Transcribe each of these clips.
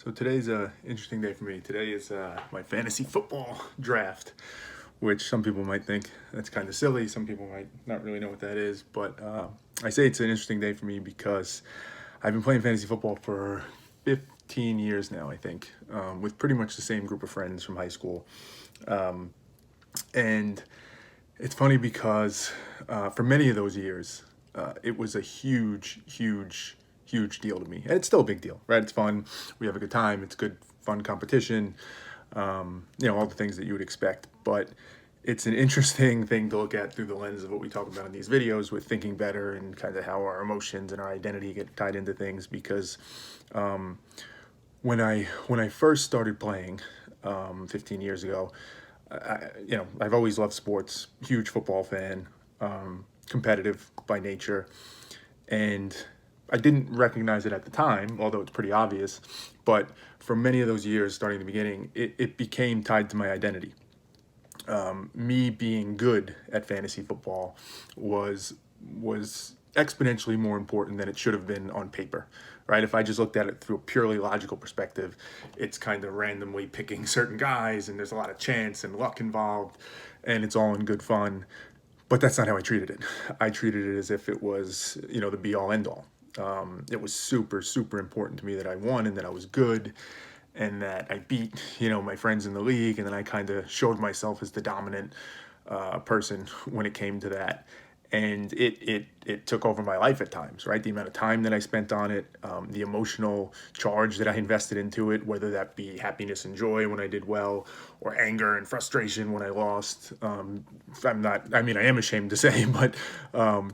So today's a interesting day for me. Today is my fantasy football draft, which some people might think that's kind of silly. Some people might not really know what that is, but I say it's an interesting day for me because I've been playing fantasy football for 15 years now, I think, with pretty much the same group of friends from high school. And it's funny because for many of those years, it was a huge deal to me. And it's still a big deal, right? It's fun. We have a good time. It's good, fun competition. All the things that you would expect. But it's an interesting thing to look at through the lens of what we talk about in these videos with thinking better and kind of how our emotions and our identity get tied into things. Because when I first started playing 15 years ago, I've always loved sports, huge football fan, competitive by nature, and I didn't recognize it at the time, although it's pretty obvious. But for many of those years, starting in the beginning, it became tied to my identity. Me being good at fantasy football was exponentially more important than it should have been on paper, right? If I just looked at it through a purely logical perspective, it's kind of randomly picking certain guys, and there's a lot of chance and luck involved, and it's all in good fun. But that's not how I treated it. I treated it as if it was, the be all end all. It was super important to me that I won and that I was good and that I beat, my friends in the league. And then I kind of showed myself as the dominant person when it came to that. And it took over my life at times, right? The amount of time that I spent on it, the emotional charge that I invested into it, whether that be happiness and joy when I did well, or anger and frustration when I lost. I am ashamed to say, but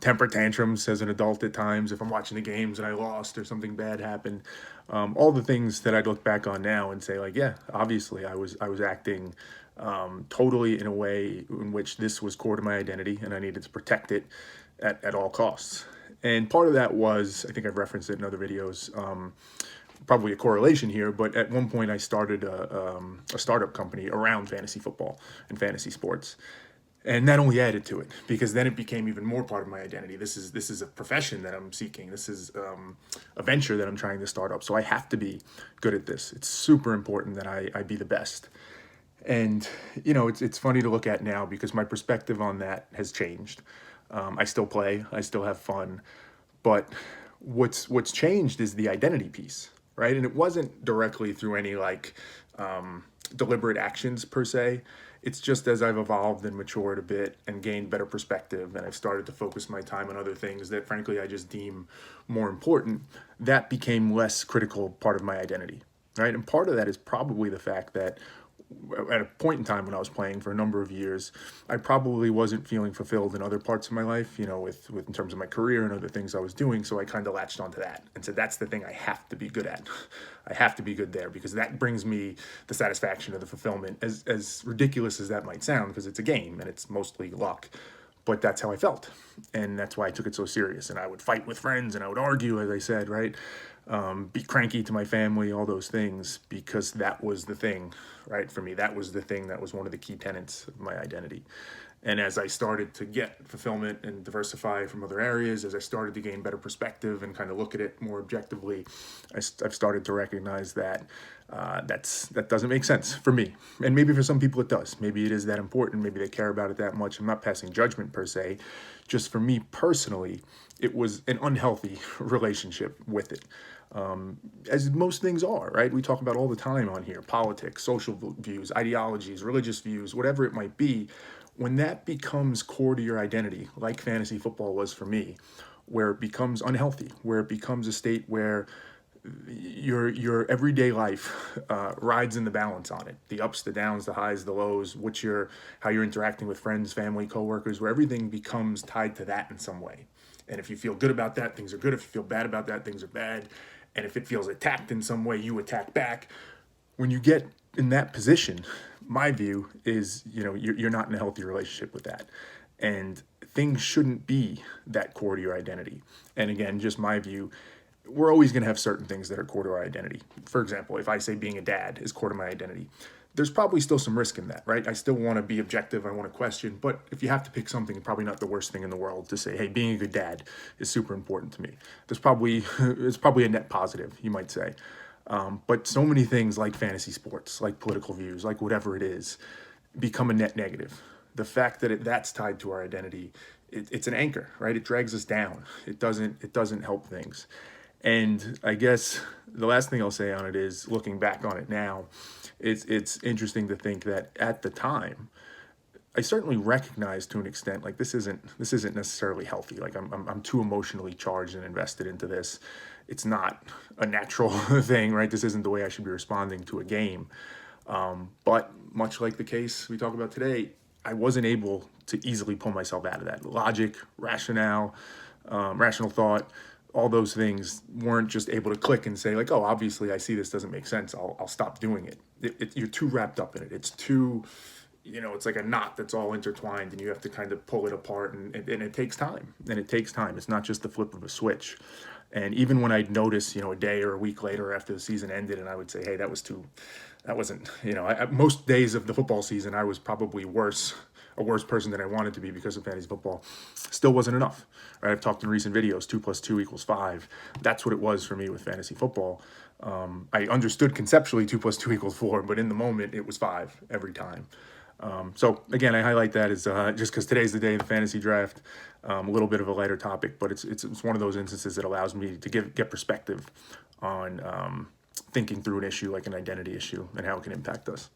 temper tantrums as an adult at times, if I'm watching the games and I lost or something bad happened. All the things that I'd look back on now and say, like, yeah, obviously I was acting totally in a way in which this was core to my identity and I needed to protect it at all costs. And part of that was, I think I've referenced it in other videos, probably a correlation here, but at one point I started a startup company around fantasy football and fantasy sports. And that only added to it because then it became even more part of my identity. This is a profession that I'm seeking. This is a venture that I'm trying to start up. So I have to be good at this. It's super important that I be the best. And it's funny to look at now because my perspective on that has changed. I still play, I still have fun, but what's changed is the identity piece, right? And it wasn't directly through any deliberate actions per se. It's just as I've evolved and matured a bit and gained better perspective, and I've started to focus my time on other things that, frankly, I just deem more important. That became less critical part of my identity, right? And part of that is probably the fact that at a point in time when I was playing for a number of years, I probably wasn't feeling fulfilled in other parts of my life, with in terms of my career and other things I was doing. So I kind of latched onto that and said, that's the thing I have to be good at. I have to be good there because that brings me the satisfaction of the fulfillment, as ridiculous as that might sound, because it's a game and it's mostly luck. But that's how I felt. And that's why I took it so serious. And I would fight with friends and I would argue, as I said, right? Be cranky to my family, all those things, because that was the thing, right? For me, that was the thing that was one of the key tenets of my identity. And as I started to get fulfillment and diversify from other areas, as I started to gain better perspective and kind of look at it more objectively, I've started to recognize that that doesn't make sense for me. And maybe for some people it does. Maybe it is that important. Maybe they care about it that much. I'm not passing judgment per se. Just for me personally, it was an unhealthy relationship with it. As most things are, right? We talk about all the time on here, politics, social views, ideologies, religious views, whatever it might be. When that becomes core to your identity, like fantasy football was for me, where it becomes unhealthy, where it becomes a state where your everyday life rides in the balance on it, the ups, the downs, the highs, the lows, how you're interacting with friends, family, coworkers, where everything becomes tied to that in some way. And if you feel good about that, things are good. If you feel bad about that, things are bad. And if it feels attacked in some way, you attack back. When you get in that position, my view is, you're not in a healthy relationship with that. And things shouldn't be that core to your identity. And again, just my view, we're always going to have certain things that are core to our identity. For example, if I say being a dad is core to my identity, there's probably still some risk in that, right? I still want to be objective. I want to question. But if you have to pick something, probably not the worst thing in the world to say, hey, being a good dad is super important to me. It's probably a net positive, you might say. But so many things like fantasy sports, like political views, like whatever it is, become a net negative. The fact that that's tied to our identity, it's an anchor, right? It drags us down. It doesn't help things. And I guess the last thing I'll say on it is, looking back on it now, it's interesting to think that at the time, I certainly recognize to an extent, like this isn't necessarily healthy. Like I'm too emotionally charged and invested into this. It's not a natural thing, right? This isn't the way I should be responding to a game. But much like the case we talk about today, I wasn't able to easily pull myself out of that. Logic, rationale, rational thought, all those things weren't just able to click and say, like, oh, obviously I see this doesn't make sense. I'll stop doing it. You're too wrapped up in it. It's too, it's like a knot that's all intertwined, and you have to kind of pull it apart, and it takes time. And it takes time. It's not just the flip of a switch. And even when I'd notice, a day or a week later after the season ended, and I would say, hey, that wasn't, most days of the football season, I was probably a worse person than I wanted to be because of fantasy football. Still wasn't enough, right? I've talked in recent videos, 2+2=5. That's what it was for me with fantasy football. I understood conceptually 2+2=4, but in the moment it was 5 every time. So again, I highlight that as just because today's the day of the fantasy draft. A little bit of a lighter topic, but it's one of those instances that allows me to get perspective on thinking through an issue like an identity issue and how it can impact us.